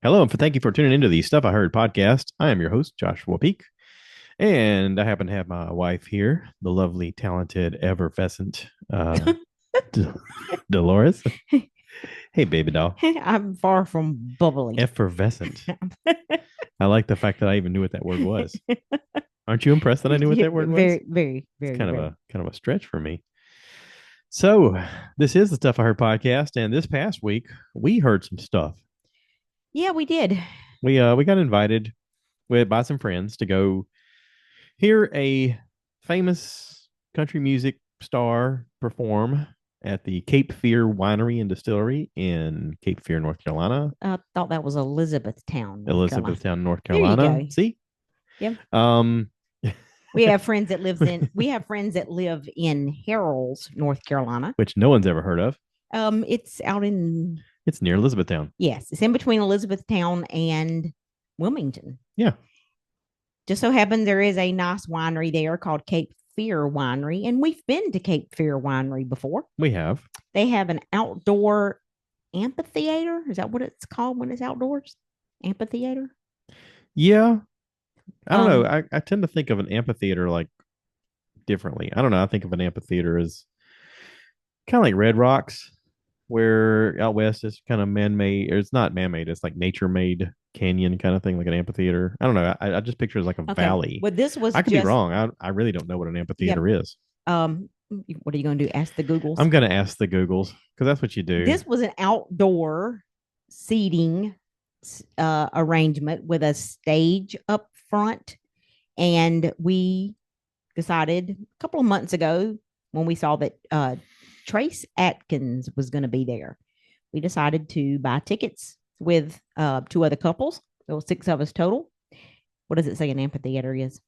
Hello, and thank you for tuning into the Stuff I Heard podcast. I am your host, Joshua Peak, and I happen to have my wife here, the lovely, talented, effervescent D- Dolores. Hey, baby doll. I'm far from bubbly. Effervescent. I like the fact that I even knew what that word was. Aren't you impressed that I knew what that word was? Very, very, It's very, kind of very. a stretch for me. So, this is the Stuff I Heard podcast, and this past week we heard some stuff. Yeah, we did. We got invited by some friends to go hear a famous country music star perform at the Cape Fear Winery and Distillery in Cape Fear, North Carolina, I thought that was Elizabethtown, North Carolina. Elizabethtown, North There you Carolina. go. See, Yep. um, We have friends that live in Harrells, North Carolina. which no one's ever heard of. It's out in It's near Elizabethtown. yes, it's in between Elizabethtown and Wilmington. Yeah, Just so happens there is a nice winery there called Cape Fear Winery, and we've been to Cape Fear Winery before. we have. They have an outdoor amphitheater. Is that what it's called when it's outdoors? Amphitheater. Yeah, I don't know. Um, I tend to think of an amphitheater like differently. I don't know. I think of an amphitheater as kind of like Red Rocks, where out west is kind of man-made, or it's not man-made, it's like nature-made canyon kind of thing, like an amphitheater. I don't know. I just picture it as like a okay. valley. Well, this was I could be just wrong. I really don't know what an yep. amphitheater is. What are you going to do? Ask the Googles. I'm gonna ask the Googles because that's what you do. This was an outdoor seating arrangement with a stage up front, and we decided a couple of months ago when we saw that Trace Adkins was going to be there. We decided to buy tickets with two other couples. There were six of us total. What does it say an amphitheater is?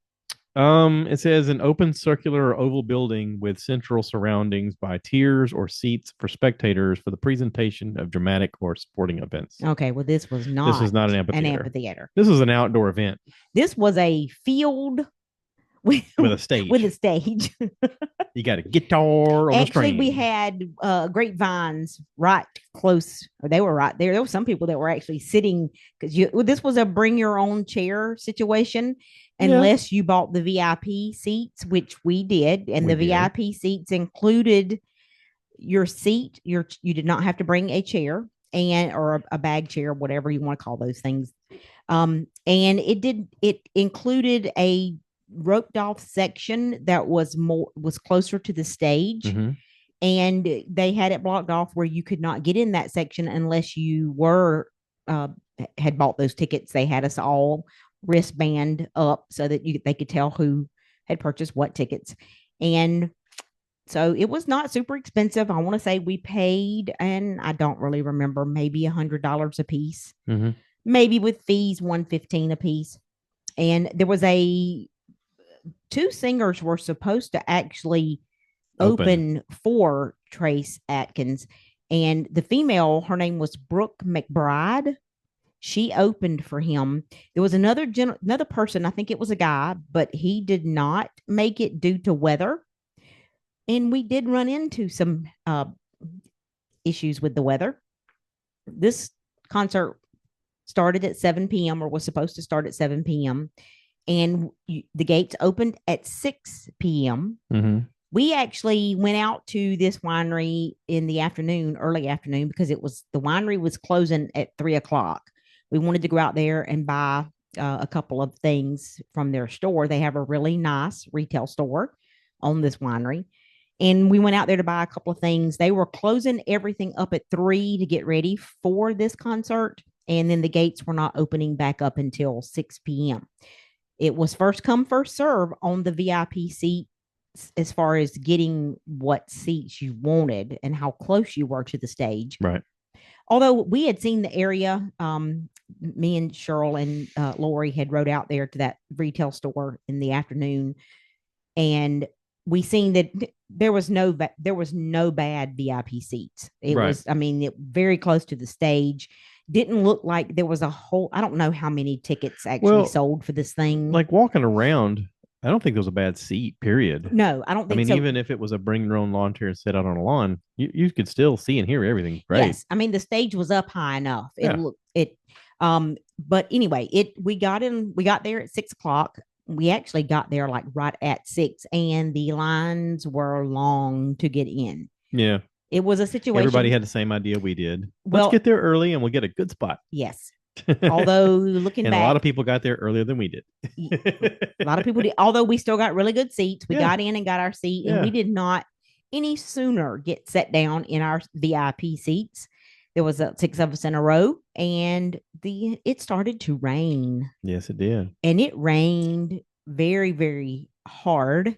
It says an open circular or oval building with central surroundings by tiers or seats for spectators for the presentation of dramatic or sporting events. Okay, well, this was This not is not an an amphitheater. amphitheater. This is an outdoor event This was a field with, with a with a stage. stage. You got a guitar on the Actually, we string. had grapevines right close, or they were right there. There were some people that were actually sitting because this was a bring your own chair situation, Yeah, unless you bought the VIP seats, which we did, and we the did. VIP seats included your seat. You did not have to bring a chair and or a bag chair, whatever you want to call those things. And it included a roped off section that was closer to the stage, Mm-hmm. and they had it blocked off where you could not get in that section unless you were uh, had bought those tickets. They had us all wristband up so that they could tell who had purchased what tickets, and so it was not super expensive. I want to say we paid, and I don't really remember, maybe $100 a piece, Mm-hmm. maybe with fees 115 a piece. And there was a two singers were supposed to actually Open. open for Trace Adkins, and the female, her name was Brooke McBride. She opened for him. There was another person, I think it was a guy, but he did not make it due to weather. And we did run into some issues with the weather. This concert started at 7 p.m. or was supposed to start at 7 p.m. And the gates opened at 6 p.m. Mm-hmm. We actually went out to this winery in the afternoon, early afternoon, because the winery was closing at 3 o'clock. We wanted to go out there and buy a couple of things from their store. They have a really nice retail store on this winery. And we went out there to buy a couple of things. They were closing everything up at 3 to get ready for this concert. And then the gates were not opening back up until 6 p.m. It was first come, first serve on the VIP seat as far as getting what seats you wanted and how close you were to the stage. Right. Although we had seen the area, me and Cheryl and Lori had rode out there to that retail store in the afternoon, and we seen that there was no bad VIP seats. It Right. was, I mean, very close to the stage. Didn't look like there was a whole. I don't know how many tickets actually Well, sold for this thing. like walking around, I don't think there was a bad seat, period. No, I don't I think mean, so. even if it was a bring your own lawn chair and sit out on a lawn, you could still see and hear everything. Great. Yes, I mean the stage was up high enough. It Yeah. looked it. But anyway, we got there at 6 o'clock. We actually got there like right at 6, and the lines were long to get in. Yeah. It was a Everybody situation. had the same idea we did. Let's Well, get there early and we'll get a good spot. yes. And Although looking a lot back, of people got there earlier than we a did. lot of people did. Although we still got really good seats, we Yeah. got in and got our seat, and we Yeah. did not any sooner get set down in our VIP seats. There was 6 of us in a row, and the it started to rain, Yes, it did. and it rained very, very hard.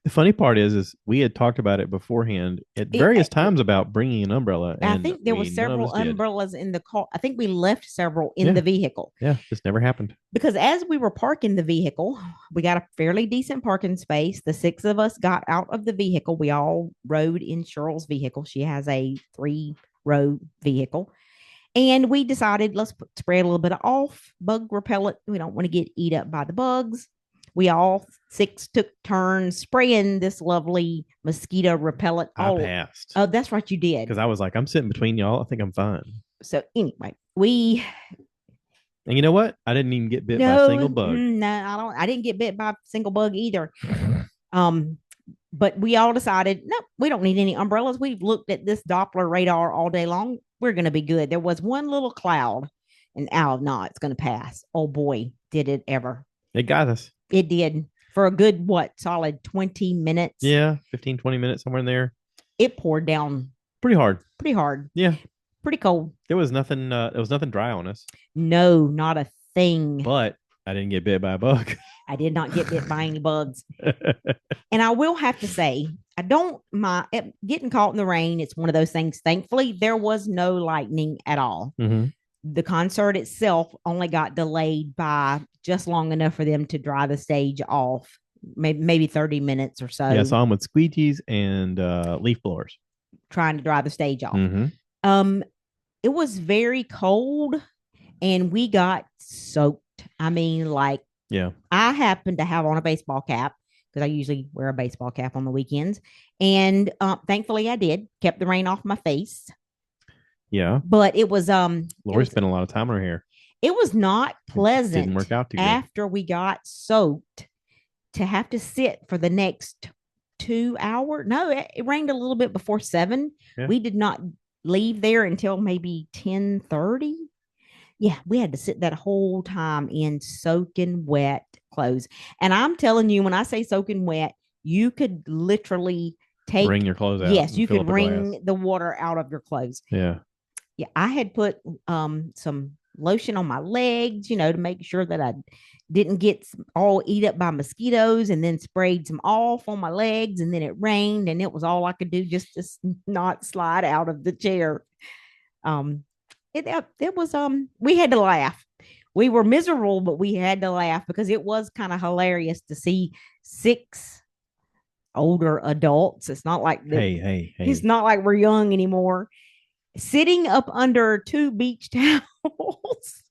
The funny part is we had talked about it beforehand at various times about bringing an umbrella, I and think there was we none of several us did. umbrellas in the car. I think we left several in Yeah. the vehicle Yeah. Just never happened. because as we were parking the vehicle, we got a fairly decent parking space. The 6 of us got out of the vehicle. We all rode in Cheryl's vehicle. She has a 3-row vehicle. And we decided let's spray a little bit of off bug repellent. We don't want to get eat up by the bugs. We all 6 took turns spraying this lovely mosquito repellent. I passed. Oh, that's right, you did. Because I was like, I'm sitting between y'all. I think I'm fine. So anyway, and you know what? I didn't even get bit by a single bug. No, I don't. I didn't get bit by a single bug either. But we all decided, no, we don't need any umbrellas. We've looked at this Doppler radar all day long. We're going to be good. There was one little cloud, and no, it's going to pass. Oh boy, did it ever! It got us. It did for a good solid 20 minutes. Yeah, 15, 20 minutes somewhere in there. It poured down pretty hard. Pretty hard. Yeah. Pretty cold. There was nothing. There was nothing dry on us. No, not a thing. But I didn't get bit by a bug. I did not get bit by any bugs. And I will have to say, I don't mind getting caught in the rain. It's one of those things. Thankfully, there was no lightning at all. Mm-hmm. The concert itself only got delayed by just long enough for them to dry the stage off, maybe 30 minutes or so. Yeah, I saw them with squeegees and leaf blowers. Trying to dry the stage off. Mm-hmm. It was very cold, and we got soaked. I mean, like, yeah, I happened to have on a baseball cap because I usually wear a baseball cap on the weekends. And thankfully I did. Kept the rain off my face. Yeah. But it was Lori spent a lot of time in her hair. It was not pleasant. It didn't work out too good. After we got soaked to have to sit for the next 2 hours. No, it rained a little bit before 7. Yeah. We did not leave there until maybe 10:30. Yeah, we had to sit that whole time in soaking wet clothes. And I'm telling you, when I say soaking wet, you could literally wring your clothes out. Yes, you could wring the water out of your clothes. Yeah. Yeah, I had put some lotion on my legs, to make sure that I didn't get all eat up by mosquitoes, and then sprayed some off on my legs, and then it rained, and it was all I could do just to not slide out of the chair. It was we had to laugh. We were miserable, but we had to laugh because it was kind of hilarious to see 6 older adults. It's not like hey. It's not like we're young anymore. Sitting up under 2 beach towels,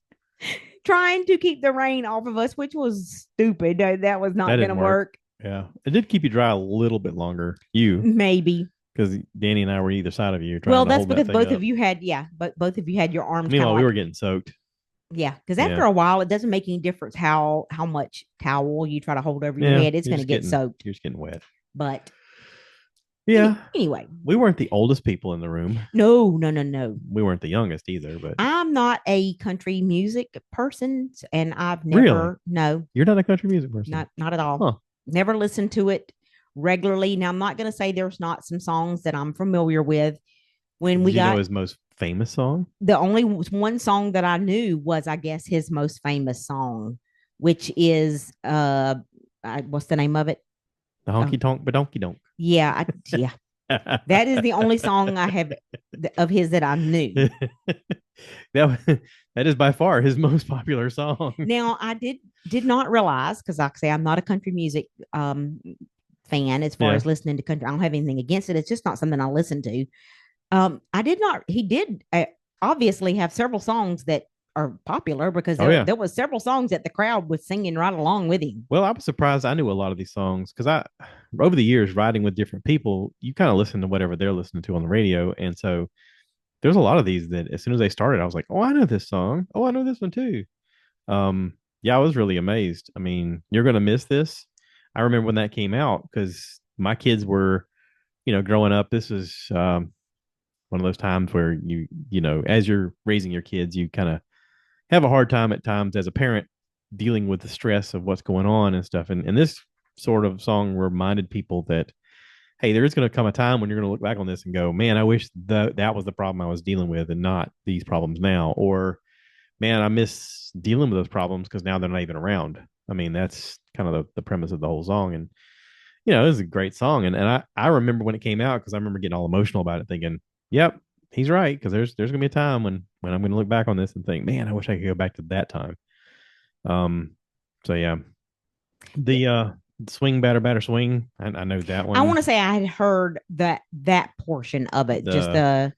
trying to keep the rain off of us, which was stupid. That was not going to work. Yeah, it did keep you dry a little bit longer. Maybe. Because Danny and I were either side of you. Well, that's because both of you had, both of you had your arms. Meanwhile, we were getting soaked. Yeah, because after a while, it doesn't make any difference how much towel you try to hold over your head. It's going to get soaked. You're just getting wet. But yeah. Anyway, we weren't the oldest people in the room. No. We weren't the youngest either. But I'm not a country music person, and I've never. Really? No, you're not a country music person. Not at all. Huh. Never listened to it regularly. Now, I'm not going to say there's not some songs that I'm familiar with. When we got his most famous song, the only one song that I knew was, I guess, his most famous song, which is what's the name of it? The honky tonk badonky donk. Yeah, that is the only song I have of his that I knew. that is by far his most popular song. Now, I did not realize, because like I say, I'm not a country music fan as far as listening to country. I don't have anything against it. It's just not something I listen to. He did obviously have several songs that are popular, because there was several songs that the crowd was singing right along with him. Well, I was surprised I knew a lot of these songs, because over the years riding with different people, you kind of listen to whatever they're listening to on the radio. And so there's a lot of these that as soon as they started, I was like, oh, I know this song. Oh, I know this one too. Um, yeah, I was really amazed. I mean, you're gonna miss this. I remember when that came out because my kids were, growing up. This is one of those times where as you're raising your kids, you kind of have a hard time at times as a parent dealing with the stress of what's going on and stuff. And this sort of song reminded people that, hey, there is going to come a time when you're going to look back on this and go, man, I wish that was the problem I was dealing with and not these problems now. Or, man, I miss dealing with those problems because now they're not even around. I mean, that's kind of the premise of the whole song. And, it was a great song. And I remember when it came out because I remember getting all emotional about it, thinking, yep, he's right. Because there's gonna be a time when I'm gonna look back on this and think, man, I wish I could go back to that time. Um, so yeah, the swing batter batter swing. I know that I want one. to say I had heard that portion of it, just The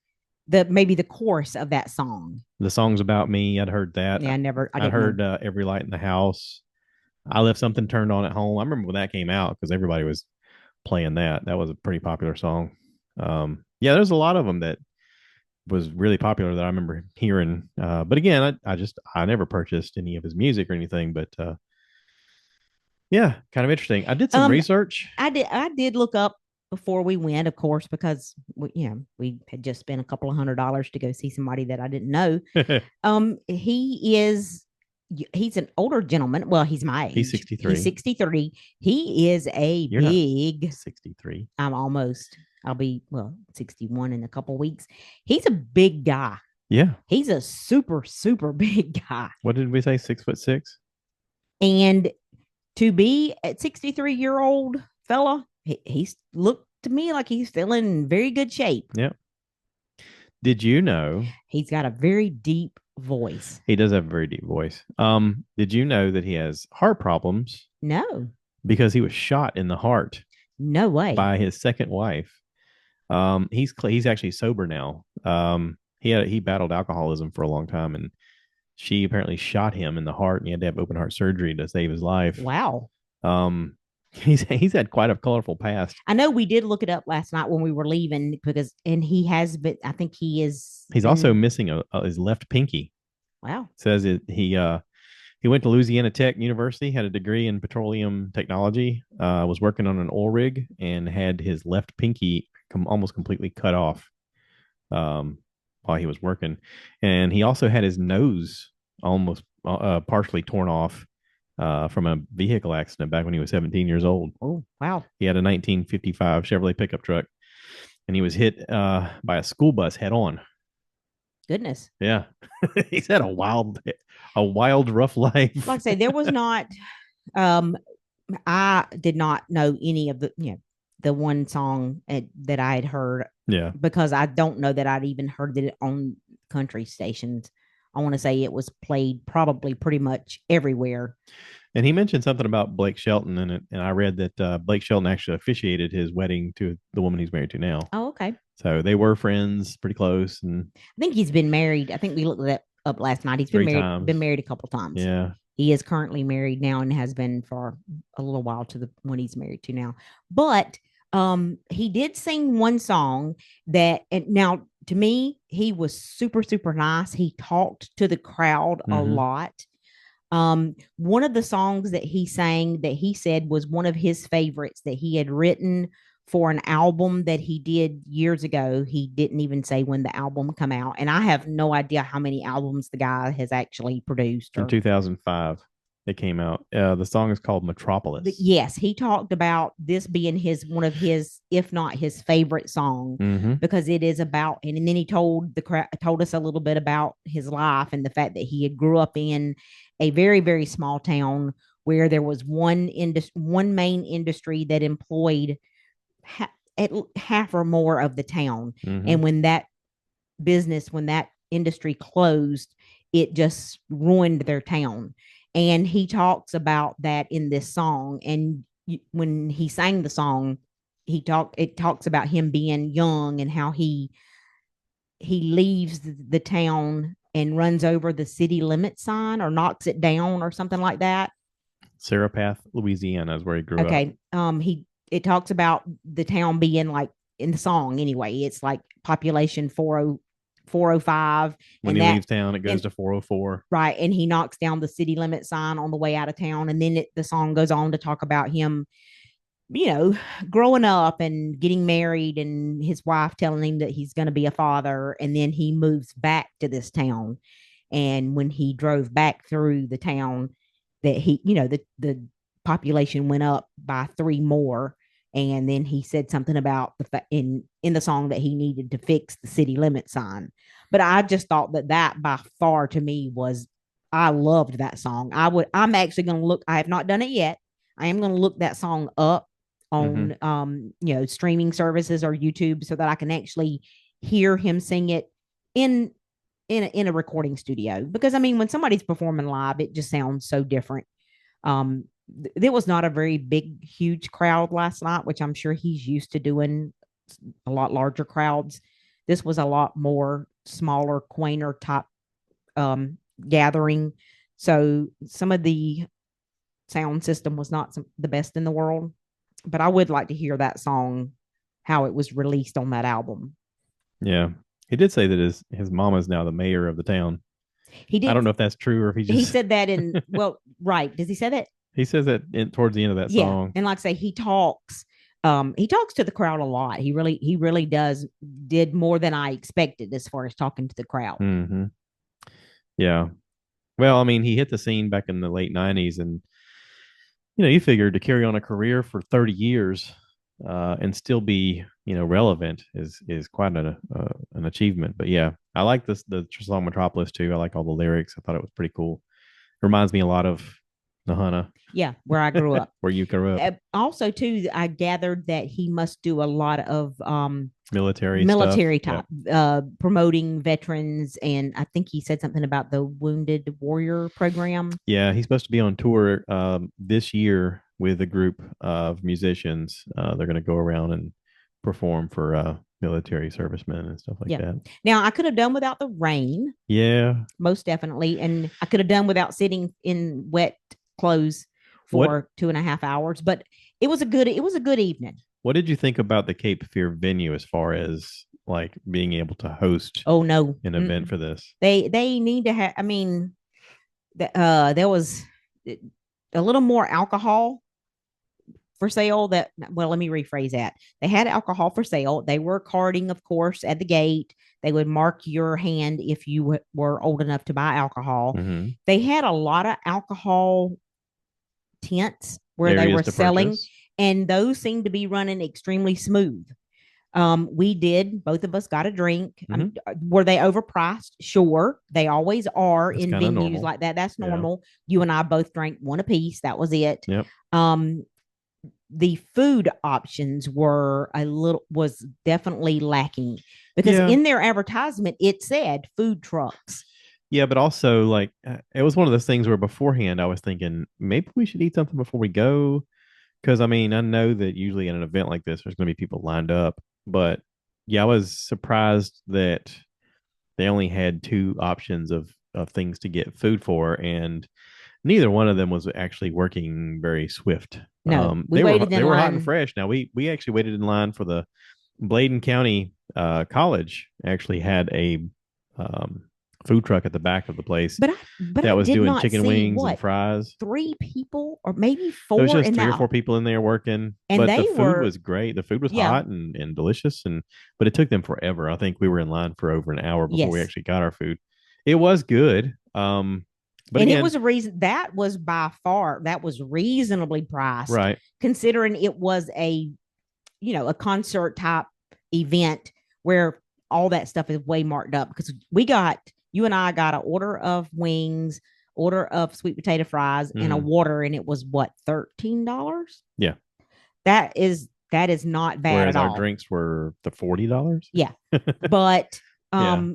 the maybe the chorus of that song. the songs about me. I'd heard that. Yeah, I I'd didn't know. heard every light in the house. I left something turned on at home. I remember when that came out because everybody was playing that. That was a pretty popular song. Yeah, there's a lot of them that was really popular that I remember hearing. But again, I never purchased any of his music or anything. But yeah, kind of interesting. I did some Um, research. I did look up before we went, of course, because we had just spent a couple of $100 to go see somebody that I didn't know. He's an older gentleman. Well, he's my He's age. He's 63. 63. He is a You're not big. 63. I'm almost. I'll be 61 in a couple of weeks. He's a big guy. Yeah. He's a super super big guy. What did we say? 6'6"? And to be at 63-year-old fella, he's looked to me like he's still in very good shape. Yeah. Did you know He's got a very deep voice. he does have a very deep voice? Did you know that he has heart problems No, because he was shot in the heart no way. by his second wife? He's actually sober now. He battled alcoholism for a long time, and she apparently shot him in the heart, and he had to have open heart surgery to save his life. Wow. Um, he's had quite a colorful past. I know we did look it up last night when we were leaving and he has been, I think he is He's also been, missing his left pinky. wow. Says he went to Louisiana Tech University, had a degree in petroleum technology, was working on an oil rig, and had his left pinky almost completely cut off while he was working. And he also had his nose almost partially torn off from a vehicle accident back when he was 17 years old. Oh, wow. He had a 1955 Chevrolet pickup truck, and he was hit by a school bus head on. Goodness. Yeah, he's had a wild, rough life. Like I say, there was not, um, I did not know any of the one song that I had heard Yeah, because I don't know that I'd even heard it on country stations. I want to say it was played probably pretty much everywhere. and he mentioned something about Blake Shelton in it, and I read that Blake Shelton actually officiated his wedding to the woman he's married to now. Oh, okay. So they were friends, pretty close, and I think he's been married. I think we looked that up last night. He's three times. been married a couple times. Yeah, He is currently married now and has been for a little while to the one he's married to now. But he did sing one song that, and now to me, he was super, super nice. He talked to the crowd a lot. One of the songs that he sang that he said was one of his favorites that he had written for an album that he did years ago. He didn't even say when the album come out, and I have no idea how many albums the guy has actually produced. In 2005, it came out. The song is called Metropolis. Yes, he talked about this being his one of his, if not his favorite song, because it is about. And then he told us a little bit about his life and the fact that he had grew up in a very very small town where there was one main industry that employed at half or more of the town. And when that industry closed, it just ruined their town. And he talks about that in this song. And when he sang the song, it talks about him being young and how he leaves the town and runs over the city limit sign or knocks it down or something like that. Sarapath, Louisiana is where he grew up. Okay. It talks about the town being like, in the song anyway, it's like population 405, When and he that leaves town, it goes and to 404. right, and he knocks down the city limit sign on the way out of town, and then the song goes on to talk about him, you know, growing up and getting married, and his wife telling him that he's going to be a father, and then he moves back to this town. And when he drove back through the town, that he, the population went up by three more. And then he said something about in the song that he needed to fix the city limit sign. But I just thought that by far to me was, I loved that song. I'm actually going to look. I have not done it yet. I am going to look that song up Mm-hmm. on streaming services or YouTube so that I can actually hear him sing it in in a recording studio, because I mean, when somebody's performing live, it just sounds so different. There was not a very big, huge crowd last night, which I'm sure he's used to doing a lot larger crowds. This was a lot more smaller, quainter type gathering. So some of the sound system was not the best in the world, but I would like to hear that song, how it was released on that album. Yeah. He did say that his mama is now the mayor of the town. He I don't did. know if that's true or if he He just said that in, well, right. Does he say that? he says that towards the end of that Yeah. song. And like I say, he talks to the crowd a lot. He really did more than I expected as far as talking to the crowd. Mm-hmm. Yeah. Well, I mean, he hit the scene back in the late '90s, and you figured to carry on a career for 30 years and still be, relevant is quite an achievement. But yeah, I like the song Metropolis too. I like all the lyrics. I thought it was pretty cool. Reminds me a lot of Nahana, Yeah, where I grew up. where you grew up. Also, too, I gathered that he must do a lot of Military stuff. military Yep. type, promoting veterans, and I think he said something about the Wounded Warrior program. Yeah, he's supposed to be on tour this year with a group of musicians. They're going to go around and perform for military servicemen and stuff like Yeah. that. Now I could have done without the rain, Yeah. most definitely, and I could have done without sitting in wet clothes What for 2.5 hours. But it was a good evening. What did you think about the Cape Fear venue as far as like being able to host Oh no, an event for this? they need to have. I mean, there was a little more alcohol for sale. That, well, let me rephrase that. They had alcohol for sale. They were carding, of course, at the gate. They would mark your hand if you were old enough to buy alcohol. Mm-hmm. They had a lot of alcohol tents where they Areas were to selling, purchase. and those seemed to be running extremely smooth. Both of us got a drink. Mm-hmm. Were they overpriced? Sure, they always are That's in kind of venues normal. like that. That's Yeah. normal. You and I both drank one apiece. That was it. Yep. Um, the food options was definitely lacking, because Yeah. in their advertisement it said food trucks. Yeah, but also like it was one of those things where beforehand I was thinking maybe we should eat something before we go. Because I mean, I know that usually at an event like this, there's going to be people lined up. But yeah, I was surprised that they only had two options of things to get food for, and neither one of them was actually working very swift. No, we They were waited in they were hot and line. fresh. Now we actually waited in line for the Bladen County College. Actually had a um, food truck at the back of the place But I that was did doing not chicken see, wings and what, fries. three people or maybe There was four just in three or that, four people in there working, and but the they food were, was great. The food was yeah, hot and delicious, but it took them forever. I think we were in line for over an hour before we yes. actually got our food. It was good, but And it again, was a reason that was reasonably priced, right? considering it was a concert type event where all that stuff is way marked up, because you and I got an order of wings, order of sweet potato fries, and a Mm-hmm. water, and it was what, $13. Yeah. That is not bad Whereas at our all. drinks were the $40. Yeah, but Yeah.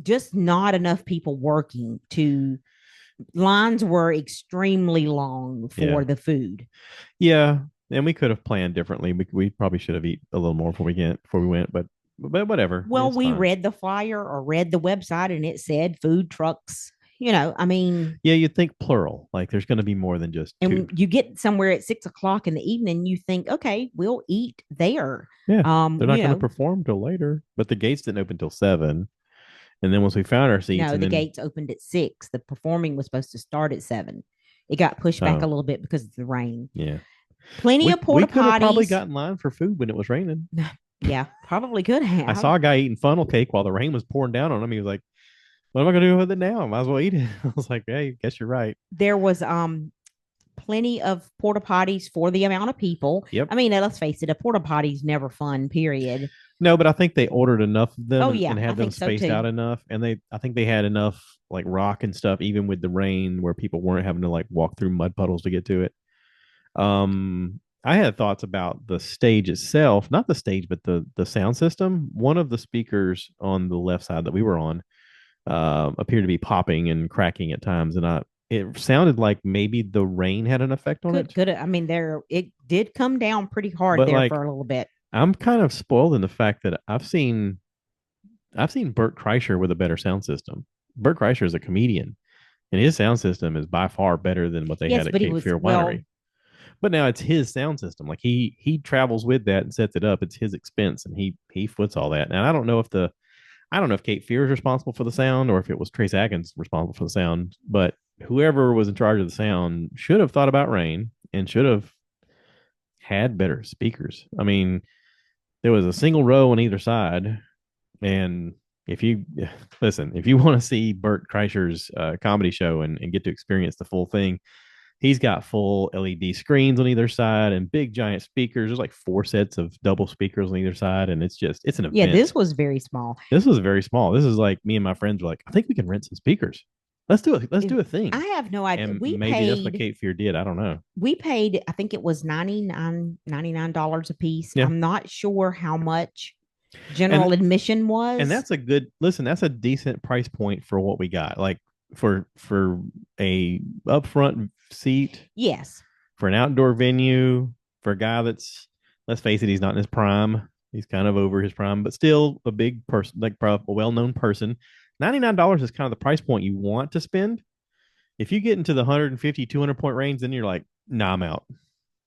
just not enough people working to. Lines were extremely long Yeah. for the food. Yeah. And we could have planned differently. We probably should have eaten a little more before we went, but whatever. Well, It's we fine. read the flyer or read the website, and it said food trucks. I mean, Yeah, you'd think plural. Like there's going to be more than just two. and you get somewhere at 6 o'clock in the evening, you think, okay, we'll eat there. Yeah. Um, They're not you going to know, perform till later, but the gates didn't open till 7. And then once we found our seats, No, and the then gates opened at 6. The performing was supposed to start at 7. It got pushed back a oh little bit because of the rain. yeah, Plenty of we porta could have probably potties. gotten in line for food when it was raining. Yeah, probably could I have. saw a guy eating funnel cake while the rain was pouring down on him. He was like, "What am I gonna do with it now? I might as well eat it." I was like, "Hey, guess you're right." There was plenty of porta potties for the amount of people. Yep. I mean, let's face it, a porta potty's never fun, period. No, but I think they ordered enough of them Oh and, yeah, I had them think so spaced too. out enough, and I think they had enough like rock and stuff, even with the rain, where people weren't having to like walk through mud puddles to get to it. I had thoughts about the stage itself, not the stage, but the sound system. One of the speakers on the left side that we were on appeared to be popping and cracking at times, and it sounded like maybe the rain had an effect on it. Could I mean there it did come down pretty hard But there for like, a little bit. I'm kind of spoiled in the fact that I've seen Bert Kreischer with a better sound system. Bert Kreischer is a comedian, and his sound system is by far better than what they Yes, had at but he Cape was Fear well, Winery. But now it's his sound system. Like he travels with that and sets it up. It's his expense, and he foots all that. And I don't know if Cape Fear is responsible for the sound or if it was Trace Adkins responsible for the sound. But whoever was in charge of the sound should have thought about rain and should have had better speakers. I mean, there was a single row on either side, and if you listen, if you want to see Bert Kreischer's comedy show and get to experience the full thing, he's got full LED screens on either side and big giant speakers. There's like 4 sets of double speakers on either side, and it's an yeah, event. this was very small. This was very small. This is like me and my friends were like, I think we can rent some speakers. Let's do it. Let's It- do a I thing. have no idea. And maybe that's what Cape Fear did. I don't know. I think it was $99 a piece. Yeah, I'm not sure how much general and admission and was. that's a good listen. That's a decent price point for what we got. Like for a upfront seat Yes. for an outdoor venue for a guy that's, let's face it, he's not in his prime. He's kind of over his prime, but still a big person, like a well-known person. $99 is kind of the price point you want to spend. If you get into the 150, 200 point range, then you're like, nah, I'm out.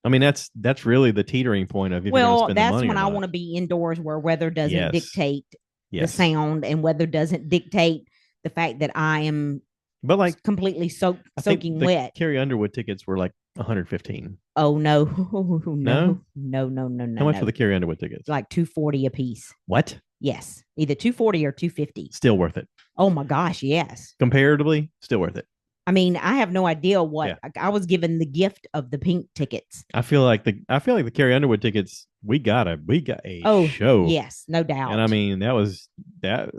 I mean, that's really the teetering point of if you're going to Well, spend the that's money or when I not. want to be indoors where weather doesn't Yes, dictate the yes, sound and weather doesn't dictate the fact that I am but like completely I think soaking the wet. Carrie Underwood tickets were like 115. Oh no, No, no, how much for no. the Carrie Underwood tickets? Like 240 a piece. What? Yes. Either 240 or 250. Still worth it. Oh my gosh, yes. Comparatively, still worth it. I mean, I have no idea what Yeah. I was given the gift of the pink tickets. I feel like the Carrie Underwood tickets, we got a Oh, show. yes, no And I doubt. mean, that was a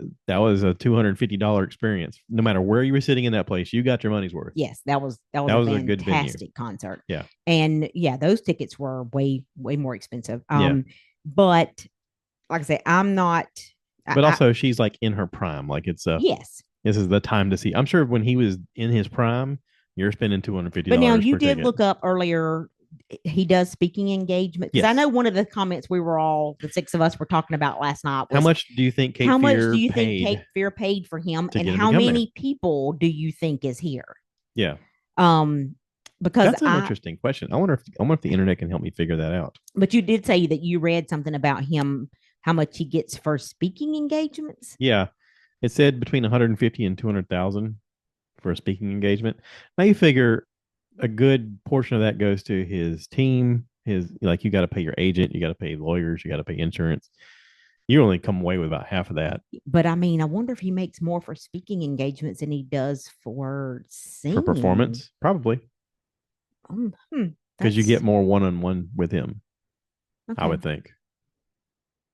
$250 experience. No matter where you were sitting in that place, you got your money's worth. Yes, that was That a was a good venue. fantastic concert. Yeah. And yeah, those tickets were way more expensive. Yeah. But like I say, I'm not But I also she's like in her prime. Like yes. this is the time to see. I'm sure when he was in his prime, you're spending But now $250 you per did ticket. look up earlier. He does speaking engagement because I Yes. know one of the comments the 6 of us were talking about last night How was much do you think Cape how much do Fear you think Cape paid Fear paid for him, to and get him to how come there? many people do you think is here? Yeah. Um, because That's an interesting question. I wonder if the internet can help me figure that out. but you did say that you read something about him, how much he gets for speaking engagements. Yeah. It said between 150 and 200,000 for a speaking engagement. Now you figure a good portion of that goes to his team. His like you got to pay your agent, you got to pay lawyers, you got to pay insurance. You only come away with about half of that But I mean, I wonder if he makes more for speaking engagements than he does for for singing. performance, probably Um, hmm, because you get that's more one-on-one with him. I okay. would think.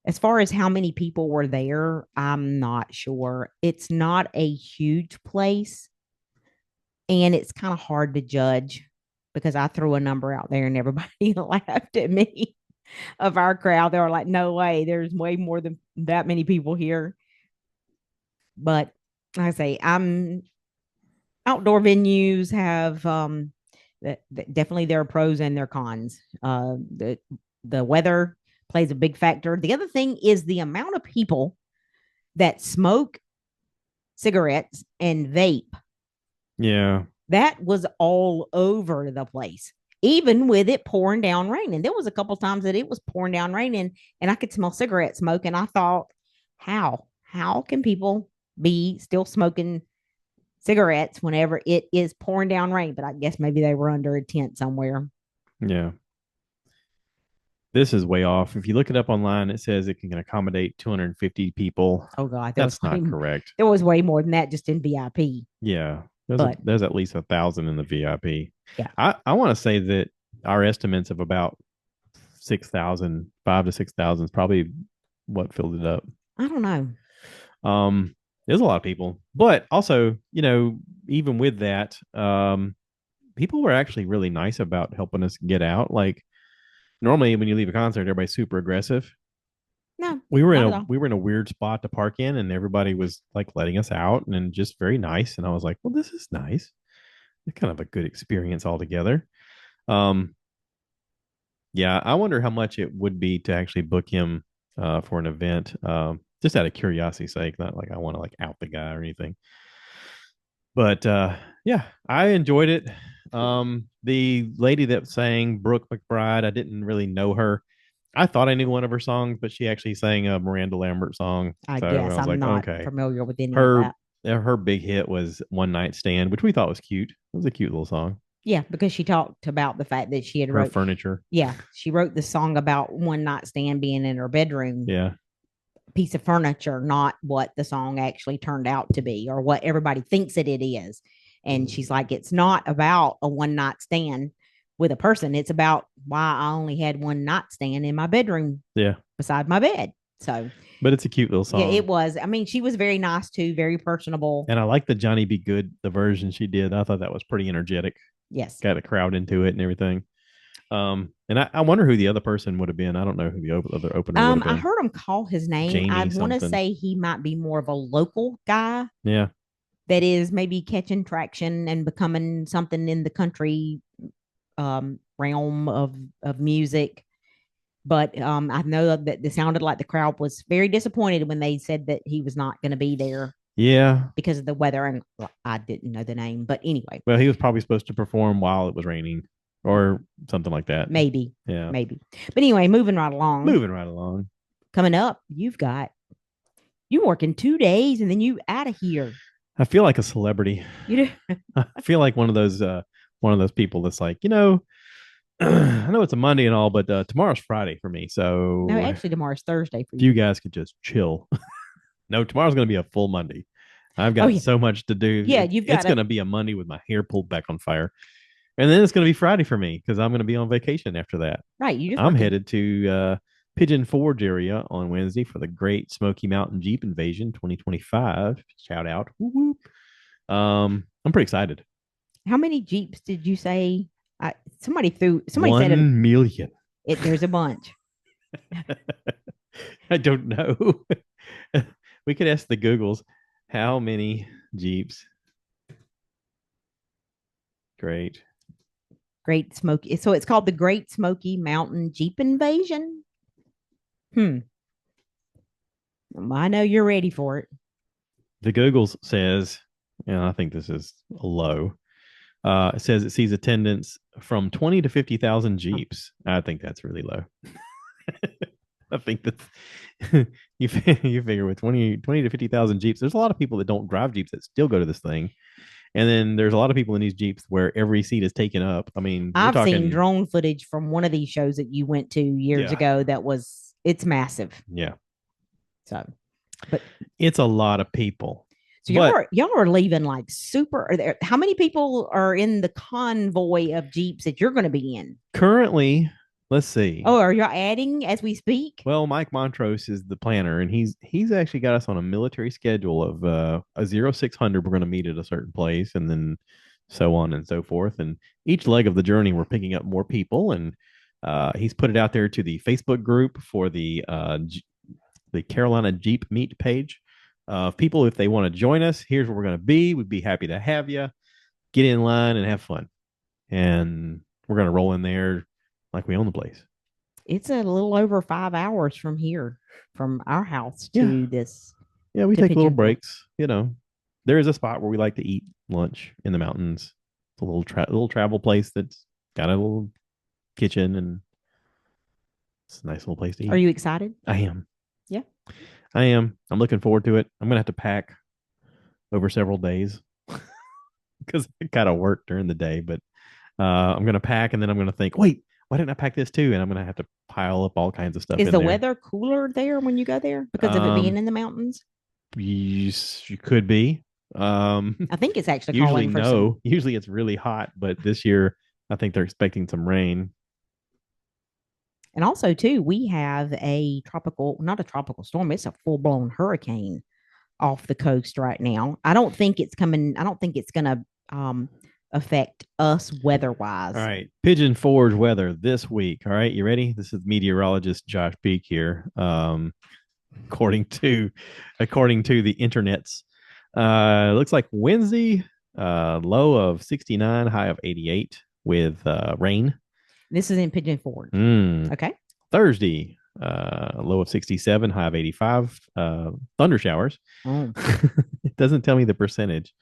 As far as how many people were there, I'm not sure. It's not a huge place, and it's kind of hard to judge because I threw a number out there and everybody laughed at me of our crowd. They were like, no way, there's way more than that many people here. But like I say, I'm outdoor venues have definitely there are pros and their cons. The weather plays a big factor. The other thing is the amount of people that smoke cigarettes and vape. Yeah. That was all over the place, even with it pouring down raining. There was a couple times that it was pouring down raining and I could smell cigarette smoke. And I thought, how can people be still smoking cigarettes whenever it is pouring down rain. But I guess maybe they were under a tent somewhere. Yeah. This is way off. If you look it up online, it says it can accommodate 250 people. Oh God, That's not correct. there was way more than that just in VIP. Yeah. But There's at least 1,000 in the VIP. yeah, I want to say that our estimates of about 6,000, 5 to 6,000 is probably what filled it up. I don't know. There's a lot of people, but also, even with that, people were actually really nice about helping us get out. Like normally when you leave a concert, everybody's super aggressive. No, We were in not a at all. we were in a weird spot to park in, and everybody was like letting us out and just very nice. And I was like, well, this is nice. It's kind of a good experience altogether. Um, yeah, I wonder how much it would be to actually book him for an event. Just out of curiosity's sake, not like I want to like out the guy or anything. But yeah, I enjoyed it. The lady that sang Brooke McBride, I didn't really know her. I thought I knew one of her songs, but she actually sang a Miranda Lambert song. I So I guess was I'm like, not okay. familiar with any of Her that. her big hit was One Night Stand, which we thought was cute. It was a cute little song. Yeah, because she talked about the fact that she had Her wrote. furniture. Yeah, she wrote the song about one night stand being in her bedroom Yeah. piece of furniture, not what the song actually turned out to be or what everybody thinks it is. And she's like, it's not about a one night stand with a person. It's about why I only had one nightstand in my bedroom Yeah. beside my bed. So But it's a cute little yeah, it song. was. I mean, she was very nice too, very personable. And I like the Johnny Be Good, the version she did. I thought that was pretty energetic. Yes. Got a crowd into it and everything. And I wonder who the other person would have been. I don't know who the other opener would have I been. heard him call his name. I Jamie want to something. say he might be more of a local guy Yeah. that is maybe catching traction and becoming something in the country realm of music. But I know that it sounded like the crowd was very disappointed when they said that he was not going to be there Yeah. because of the weather. And I didn't know the name, but anyway, Well, he was probably supposed to perform while it was raining or something like that. maybe, Yeah. maybe. But anyway, moving right along. Moving right along. Coming up, you working 2 days and then you out of here. I feel like a celebrity. You know, I feel like one of those people that's like, I know it's a Monday and all, but tomorrow's Friday for me. no, So actually tomorrow's Thursday for if you you. guys could just chill. No, tomorrow's going to be a full Monday. I've Oh got yeah, so much to do. yeah. You've It's got going a to be a Monday with my hair pulled back on fire. And then it's going to be Friday for me because I'm going to be on vacation after that. right. You just I'm working. headed to Pigeon Forge area on Wednesday for the Great Smoky Mountain Jeep Invasion 2025. Shout out. Woo woo. I'm pretty excited. How many Jeeps did you say? Somebody said 1 million. there's a bunch. I don't know. We could ask the Googles how many Jeeps. Great. Great Smoky. So it's called the Great Smoky Mountain Jeep Invasion. Hmm. I know you're ready for it. The Googles says, and I think this is low. It says it sees attendance from 20 to 50,000 Jeeps. I think that's really low. I think that's you figure with 20 to 50,000 Jeeps, there's a lot of people that don't drive Jeeps that still go to this thing. And then there's a lot of people in these Jeeps where every seat is taken up. I mean, we're I've seen talking, drone footage from one of these shows that you went to years yeah, ago it's massive. yeah. So, but It's a lot of people. so But y'all are leaving like super. How many people are in the convoy of Jeeps that you're going to be in? currently, let's see. Oh, are y'all adding as we speak? Well, Mike Montrose is the planner, and he's actually got us on a military schedule of a 0600. We're going to meet at a certain place, and then so on and so forth. And each leg of the journey, we're picking up more people, and he's put it out there to the Facebook group for the Carolina Jeep Meet page. People, if they want to join us, here's where we're going to be. We'd be happy to have you. Get in line and have fun, and we're going to roll in there like we own the place. It's a little over 5 hours from here, from our house Yeah. to this Yeah, we to take little Pigeon Forge. breaks. There is a spot where we like to eat lunch in the mountains. It's a little travel place that's got a little kitchen, and it's a nice little place to Are eat. you excited? I am. Yeah. I am. I'm looking forward to it. I'm gonna have to pack over several days because I gotta work during the day. But I'm gonna pack, and then I'm gonna think, wait, why didn't I pack this too? And I'm gonna have to pile up all kinds of stuff Is in the there. weather cooler there when you go there because of it being Um, in the mountains? you could be. Um, I think it's actually usually calling for some. no. Usually it's really hot, but this year I think they're expecting some rain. And also, too, we have a tropical, not a tropical storm, it's a full blown hurricane off the coast right now. I don't think it's coming, I don't think it's going to affect us weather All wise. right, Pigeon Forge weather this week. All right, you ready? This is meteorologist Josh Peak here. According to the internets, looks like Wednesday, low of 69, high of 88 with rain. This is in Pigeon Forge. Mm. Okay. Thursday, low of 67, high of 85. Thunder showers. Oh. It doesn't tell me the percentage.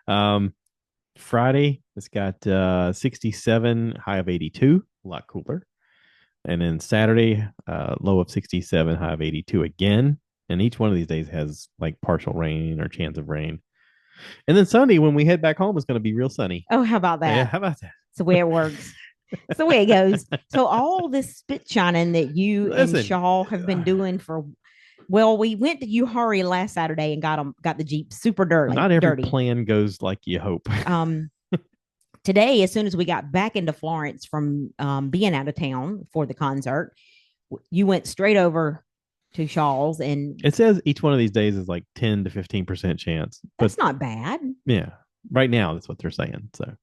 Um, Friday, it's got 67, high of 82, a lot cooler. And then Saturday, low of 67, high of 82 again. And each one of these days has like partial rain or chance of rain. And then Sunday, when we head back home, it's going to be real sunny. Oh, how about Yeah, that? how about that? It's the way it works. It's the way it goes. So all this spit shining that you and Listen, Shaw have been doing for, well, we went to Uhari last Saturday and got the Jeep super dirty. not every Dirty. plan goes like you hope. Um, Today, as soon as we got back into Florence from being out of town for the concert, you went straight over to Shaw's, and It says each one of these days is like 10 to 15% chance. But that's not bad. yeah, right now that's what they're saying. So,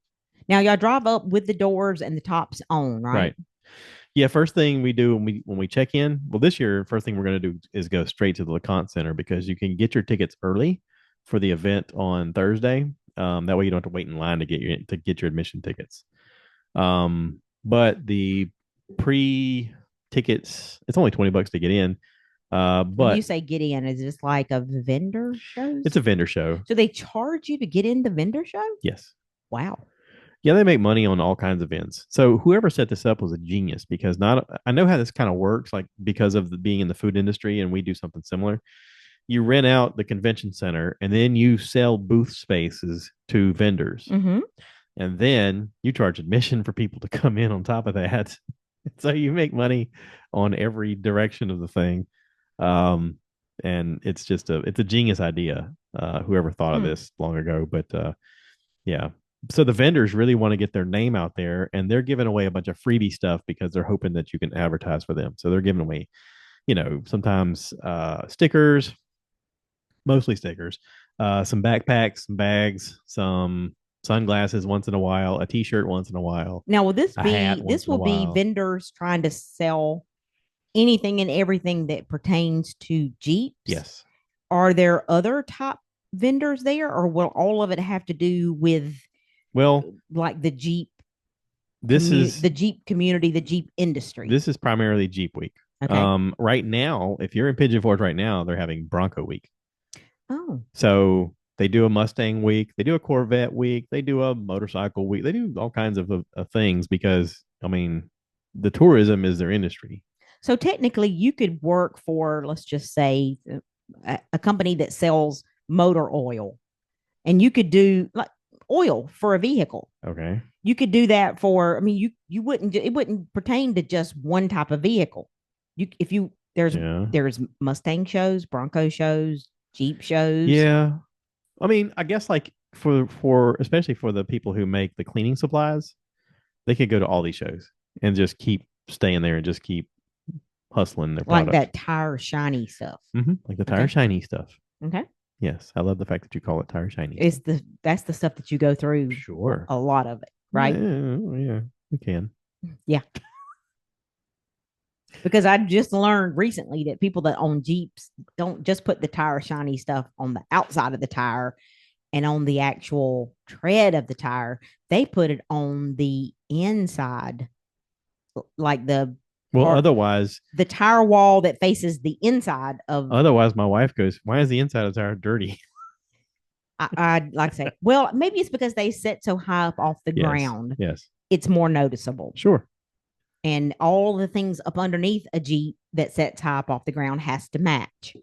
Now y'all drive up with the doors and the tops on, right? right. Yeah, first thing we do when we check in, well, this year, first thing we're going to do is go straight to the LeConte Center because you can get your tickets early for the event on Thursday. That way you don't have to wait in line to get your admission tickets. But the pre tickets, it's only $20 to get in. When you But say get in, is this like a vendor shows? it's a vendor show. So they charge you to get in the vendor show? Yes. Wow. Yeah, they make money on all kinds of events. So whoever set this up was a genius because not I know how this kind of works, like because of being in the food industry, and we do something similar. You rent out the convention center, and then you sell booth spaces to vendors, Mm-hmm. and then you charge admission for people to come in on top of that. So you make money on every direction of the thing. Um, and it's a genius idea. Whoever thought of Hmm. this long ago, but yeah. So the vendors really want to get their name out there, and they're giving away a bunch of freebie stuff because they're hoping that you can advertise for them. So they're giving away, sometimes stickers, mostly stickers, some backpacks, some bags, some sunglasses once in a while, a t-shirt once in a while, Now, will this a hat be once this in a will be while. vendors trying to sell anything and everything that pertains to Jeeps? Yes. Are there other top vendors there, or will all of it have to do with Well, like this is the Jeep community, the Jeep industry? this is primarily Jeep Week. Okay. Right now, if you're in Pigeon Forge right now, they're having Bronco Week. Oh, So they do a Mustang week, they do a Corvette week, they do a motorcycle week, they do all kinds of things because I mean, the tourism is their industry. so technically, you could work for, let's just say, a company that sells motor oil, and you could do like oil for a vehicle. Okay. You could do that for. I mean, you wouldn't. It wouldn't pertain to just one type of vehicle. You if you Yeah. there's Mustang shows, Bronco shows, Jeep shows. Yeah. I mean, I guess like for especially for the people who make the cleaning supplies, they could go to all these shows and just keep staying there and just keep hustling their Like products. that tire shiny stuff. Like the tire Okay. shiny stuff. Okay. Yes, I love the fact that you call it tire shiny It's stuff. that's the stuff that you go through Sure. a lot of it, Yeah, right? yeah, you can. Yeah. Because I just learned recently that people that own Jeeps don't just put the tire shiny stuff on the outside of the tire and on the actual tread of the tire. They put it on the inside, like Well, part, otherwise, the tire wall that faces the inside of. otherwise, my wife goes, "Why is the inside of the tire dirty?" I like to say, well, maybe it's because they sit so high up off the Yes, ground, yes, it's more noticeable. sure. And all the things up underneath a Jeep that sets high up off the ground has to match.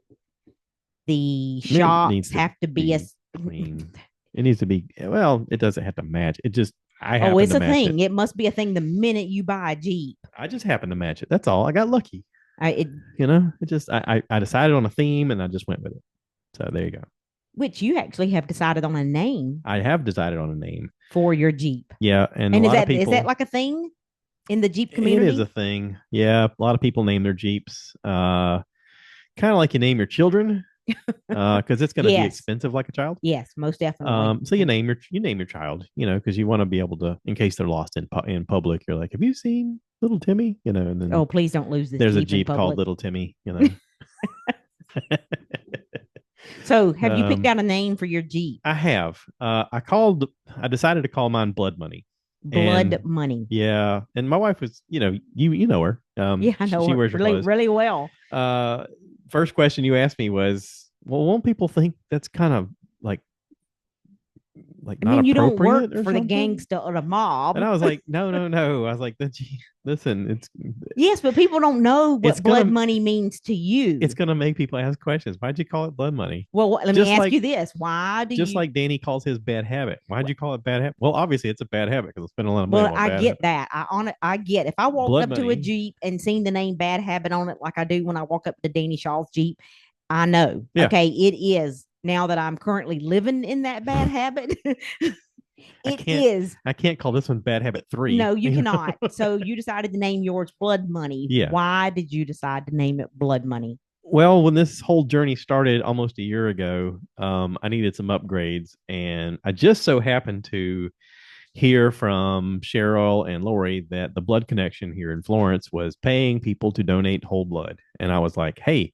The It needs shocks to have to be a be. clean. It needs to be, well, it doesn't have to match. It just, I Oh, happen it's to a match it. thing. It must be a thing the minute you buy a Jeep. I just happen to match it. That's all. I got lucky. It It just, I decided on a theme and I just went with it. So there you go. which you actually have decided on a name I have decided on a name. for your Jeep. Yeah. And a And lot of is that people, like a thing in the Jeep it is a community? thing. Yeah. A lot of people name their Jeeps. Kind of like you name your children, because it's going to be Yes. expensive like a child. Yes, most definitely. So you name your child, because you want to be able to, in case they're lost in public, you're like, have you seen little Timmy? And then Oh, please don't lose this there's a Jeep in Jeep called public. Little Timmy. So, have you picked um, out a name for your Jeep? I have. I decided to call mine Blood Money, Blood and Money. yeah, and my wife was, you know her. Yeah, I know She her wears your really, clothes. really well. Uh, First question you asked me was, well, won't people think that's kind of like I not mean, you don't work appropriate or for the something? gangsta or the And mob. I was like, no, no, no. I was like, listen, Yes, but people don't know it's what blood gonna money means to it's you. gonna make people ask questions. Why'd you call it blood money? Well, let me Just ask like you this. Why do just you? like Danny calls his bad habit. Why'd you call it bad habit? Well, obviously it's a bad habit because I spent a lot of money Well, on a I bad get habit. that. I get. If I walked Blood up to a money. Jeep and seen the name Bad Habit on it, like I do when I walk up to Danny Shaw's Jeep, I know. Yeah. Okay, it is now that I'm currently living in that bad habit. I It can't is. I can't call this one bad habit three. No, you cannot. So you decided to name yours Blood Money. Yeah. Why did you decide to name it Blood Money? Well, when this whole journey started almost a year ago, I needed some upgrades, and I just so happened to hear from Cheryl and Lori that the blood connection here in Florence was paying people to donate whole blood. And I was like, hey,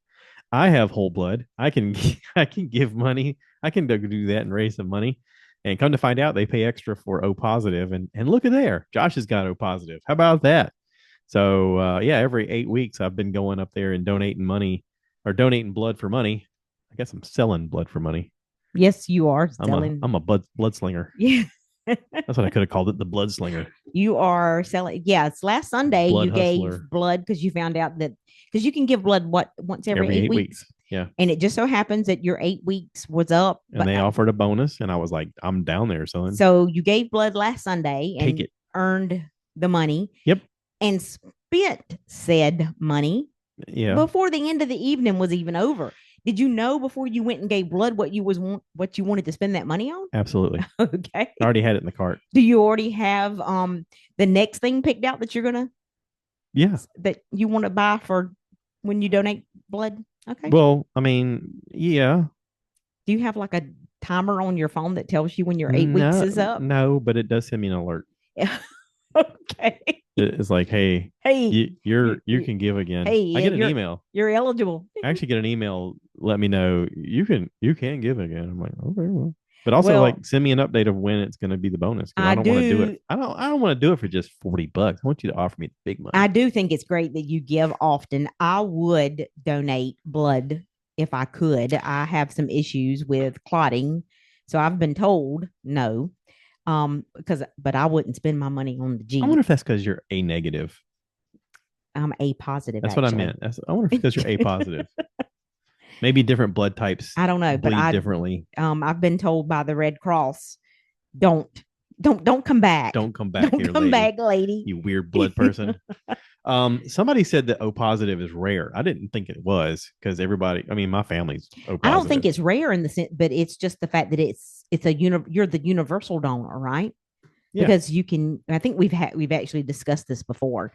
I have whole blood. I can I can give money. I can do that and raise some money. And come to find out, they pay extra for O positive. And look at there, Josh has got O positive. How about that? So yeah, every 8 weeks I've been going up there and donating money or donating blood for money. I guess I'm selling blood for money. Yes, you are I'm a selling. I'm a blood slinger. Yeah. That's what I could have called it, the blood slinger, You are selling. Yes, last Sunday blood you gave hustler. blood because you found out that because you can give blood what once every Every eight eight weeks, weeks. Yeah. and it just so happens that your 8 weeks was up. And But they offered a bonus, and I was like, I'm down there, son. so you gave blood last Sunday Take and it. earned the money Yep. and spent said money Yeah. before the end of the evening was even over. Did you know before you went and gave blood what you wanted to spend that money on? Absolutely. Okay. I already had it in the cart. Do you already have the next thing picked out that Yeah. you want to buy for when you donate blood? Okay. Well, I mean, yeah. Do you have like a timer on your phone that tells you when your 8 weeks No, is up? no, but it does send me an alert. Okay. It's like, hey, Hey, you can give again. hey, I get an email. you're eligible. I actually get an email. Let me know you can give again. I'm like, okay, well. But also Well, like send me an update of when it's going to be the bonus because I I don't want to do it. do I don't want to do it for just $40. I want you to offer me the big I money. do think it's great that you give often. I would donate blood if I could. I have some issues with clotting. So I've been told no. Because but I wouldn't spend my money on the I wonder Jeep. if that's because you're A negative. I'm A positive That's what I actually. meant. I wonder if it's because you're A positive. Maybe different blood types I don't know, but bleed differently. I've been told by the Red Cross, don't don't come back. Don't come back Don't here, come lady. back, lady. You weird blood person. Somebody said that O positive is rare. I didn't think it was because everybody. I mean, my family's O I don't think positive. it's rare in the sense, but it's just the fact that you're the universal donor, right? Yeah. Because you can. I think we've actually discussed this before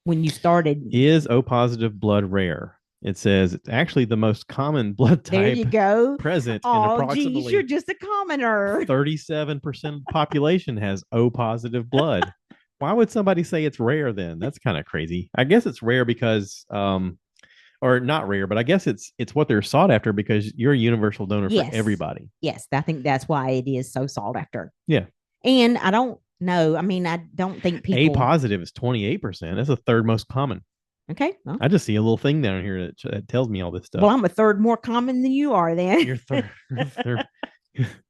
when you started. Is O positive blood rare? It says it's actually the most common blood There type you go. present in Oh, geez, you're approximately just a commoner. 37% of the population has O positive blood. Why would somebody say it's rare then? That's kind of crazy. I guess it's rare because or not rare, but I guess it's what they're sought after because you're a universal donor for Yes, everybody. yes, I think that's why it is so sought after. Yeah. And I don't know. I mean, I don't think A people. positive is 28%. That's the third most common. Okay. Well, I just see a little thing down here that tells me all this stuff. well, I'm a third more common than you are then. You're third.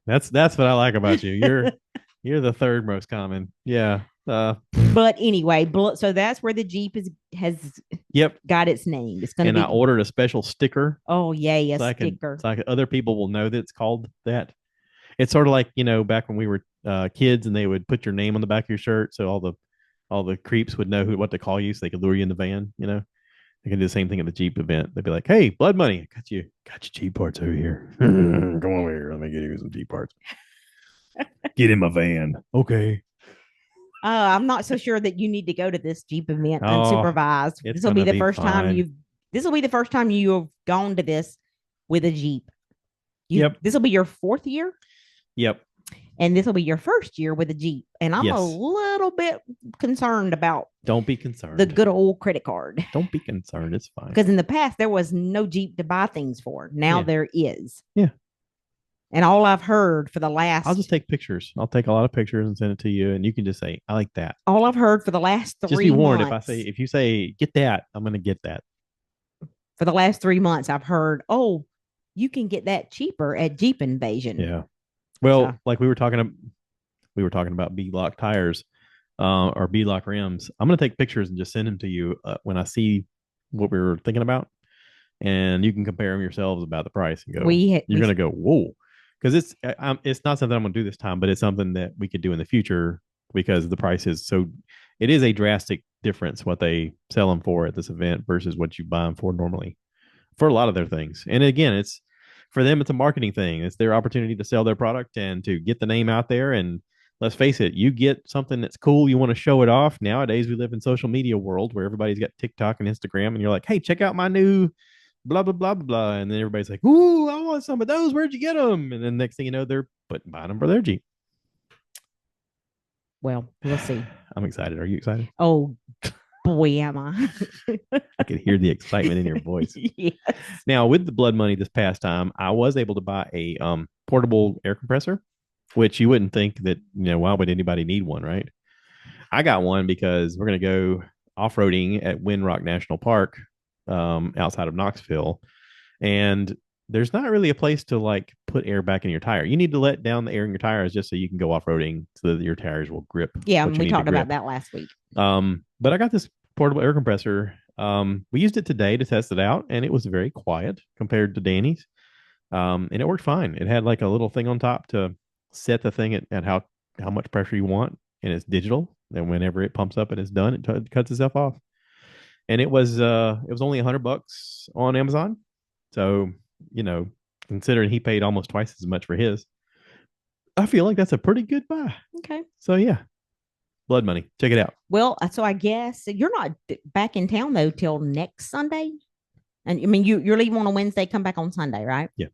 That's what I like about you. You're the third most common. Yeah. But anyway, so that's where the Jeep has Yep. got its name. It's going to And I be. ordered a special sticker Oh yay, a so I can sticker. so other people will know that it's called that. It's sort of like back when we were kids and they would put your name on the back of your shirt so all the creeps would know what to call you so they could lure you in the van. They can do the same thing at the Jeep event. They'd be like, "Hey, Blood Money, got your Jeep parts over here. Come over here. Let me get you some Jeep parts. Get in my van, okay." I'm not so sure that you need to go to this Jeep event Oh, unsupervised. it's This will be gonna the be first time fine. you've. This will be the first time you have gone to this with a Jeep. Yep. This will be your fourth year, Yep. and this will be your first year with a Jeep. And I'm a Yes. little bit concerned about Don't be the concerned. good old credit card Don't be concerned. It's fine. because in the past there was no Jeep to buy things for. Now Yeah. there is. Yeah. And all I've heard for the I'll just last take pictures. I'll take a lot of pictures and send it to you, and you can just say, "I like that." all I've heard for the last Just be three warned months. if you say get that, I'm gonna get that. For the last 3 months, I've heard, oh, you can get that cheaper at Jeep Invasion. Yeah. Well, So like we were talking about beadlock tires, or beadlock rims. I'm gonna take pictures and just send them to you when I see what we were thinking about, and you can compare them yourselves about the price and go. You're we gonna go whoa, because it's not something I'm gonna do this time, but it's something that we could do in the future because the price is so. It is a drastic difference what they sell them for at this event versus what you buy them for normally for a lot of their things. And again, it's for them, it's a marketing thing. It's their opportunity to sell their product and to get the name out there. And let's face it, you get something that's cool, you want to show it off. Nowadays, we live in social media world where everybody's got TikTok and Instagram, and you're like, hey, check out my new blah blah blah blah blah, and then everybody's like, ooh, I want some of those. Where'd you get them? And then next thing you know, they're buying them for their Jeep. well, we'll see. I'm excited. Are you excited? Oh boy, am I. I could hear the excitement in your voice. Yes. Now, with the blood money this past time, I was able to buy a portable air compressor, which you wouldn't think that, why would anybody need one, right? I got one because we're going to go off roading at Windrock National Park, outside of Knoxville. And there's not really a place to like put air back in your tire. You need to let down the air in your tires just so you can go off roading so that your tires will grip Yeah, what you we need to talked about grip. that last week. But I got this portable air compressor. We used it today to test it out, and it was very quiet compared to Danny's. And it worked fine. It had like a little thing on top to set the thing at how much pressure you want, and it's digital. And whenever it pumps up and it's done, it cuts itself off. And it was only $100 on Amazon. So you know, considering he paid almost twice as much for his, I feel like that's a pretty good buy. Okay. So yeah, blood money. Check it out. Well, so I guess you're not back in town though till next Sunday. And I mean, you're leaving on a Wednesday, come back on Sunday, right? Yeah.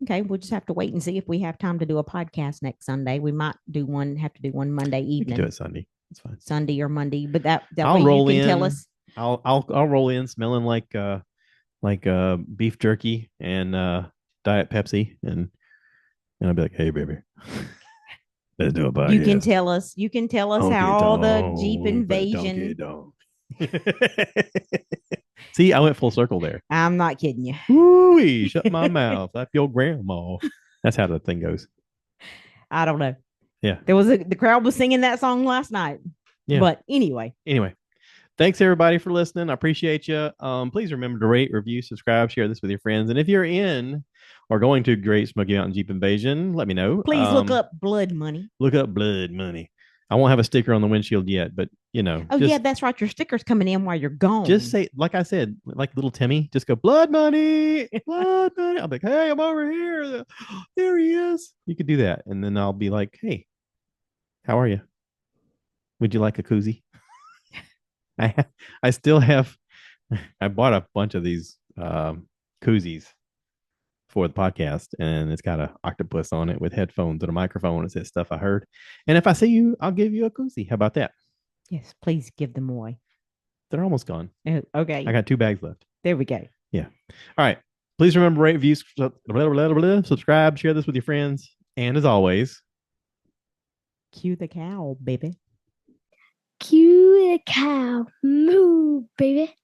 Okay, we'll just have to wait and see if we have time to do a podcast next Sunday. We might have to do one Monday We can do evening, it Sunday. It's fine. Sunday or Monday. But that I'll way you roll can tell in. us. I'll roll in smelling like beef jerky and Diet Pepsi, and I'll be like, hey baby, let's do a podcast. You can tell us. You can tell us Honky how the Jeep tonk, invasion. donkey donk. See, I went full circle there. I'm not kidding you. Woo! Shut my mouth. That's your grandma. That's how the thing goes. I don't know. Yeah. The crowd was singing that song last night. Yeah. But anyway. Thanks everybody for listening. I appreciate you. Please remember to rate, review, subscribe, share this with your friends. And if you're in or going to Great Smoky Mountain Jeep Invasion, let me know. Please look up Blood Money. Look up Blood Money. I won't have a sticker on the windshield yet, but Oh yeah, that's right. Your sticker's coming in while you're gone. Just say, like I said, like little Timmy, just go blood money, blood money. I'll be like, hey, I'm over here. There he is. You could do that, and then I'll be like, hey, how are you? Would you like a koozie? I still have. I bought a bunch of these koozies for the podcast, and it's got an octopus on it with headphones and a microphone. It says stuff I heard, and if I see you, I'll give you a koozie. How about that? Yes, please give them away. They're almost gone. Oh, okay. I got 2 bags left. There we go. Yeah. All right. Please remember, rate, review, subscribe, share this with your friends. And as always, cue the cow, baby. Cue the cow. Moo, baby.